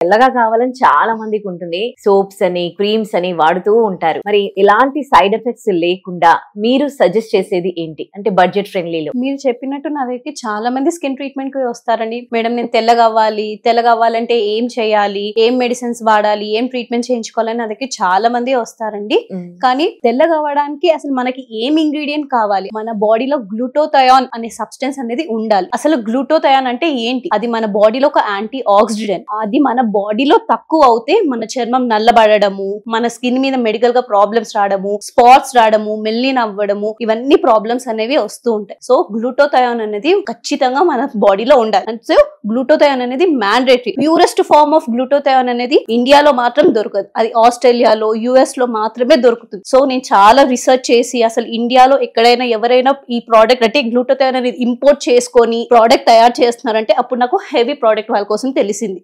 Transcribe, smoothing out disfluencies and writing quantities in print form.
తెల్లగా కావాలని చాలా మందికి ఉంటుంది. సోప్స్ అని, క్రీమ్స్ అని వాడుతూ ఉంటారు. మరి ఎలాంటి సైడ్ ఎఫెక్ట్స్ లేకుండా మీరు సజెస్ట్ చేసేది ఏంటి, అంటే బడ్జెట్ ఫ్రెండ్లీలో? మీరు చెప్పినట్టు నా దగ్గరికి చాలా మంది స్కిన్ ట్రీట్మెంట్ కి వస్తారండి. మేడం నేను తెల్లగా అవ్వాలంటే ఏం చేయాలి, ఏం మెడిసిన్స్ వాడాలి, ఏం ట్రీట్మెంట్ చేయించుకోవాలని నా దగ్గరికి చాలా మంది వస్తారండి. కానీ తెల్లగా అవ్వడానికి అసలు మనకి ఏం ఇంగ్రీడియంట్ కావాలి, మన బాడీలో గ్లూటోథయాన్ అనే సబ్స్టెన్స్ అనేది ఉండాలి. అసలు గ్లూటోథయాన్ అంటే ఏంటి? అది మన బాడీలో ఒక యాంటీ ఆక్సిడెంట్. అది మన బాడీలో తక్కువ అవుతే మన చర్మం నల్లబడము, మన స్కిన్ మీద మెడికల్ గా ప్రాబ్లమ్స్ రావడము, స్పాట్స్ రావడము, మెల్లిన్ అవ్వడము, ఇవన్నీ ప్రాబ్లమ్స్ అనేవి వస్తూ ఉంటాయి. సో గ్లూటోథయాన్ అనేది ఖచ్చితంగా మన బాడీలో ఉండాలి. సో గ్లూటోథయాన్ అనేది mandatory. Purest form of glutathione అనేది ఇండియాలో మాత్రం దొరకదు, అది ఆస్ట్రేలియాలో, యుఎస్ లో మాత్రమే దొరుకుతుంది. సో నేను చాలా రీసెర్చ్ చేసి అసలు ఇండియాలో ఎక్కడైనా ఎవరైనా ఈ ప్రోడక్ట్ అంటే గ్లూటోథయాన్ అనేది ఇంపోర్ట్ చేసుకొని ప్రోడక్ట్ తయారు చేస్తున్నారంటే అప్పుడు నాకు హెవీ ప్రోడక్ట్ వాళ్ళ కోసం తెలిసింది.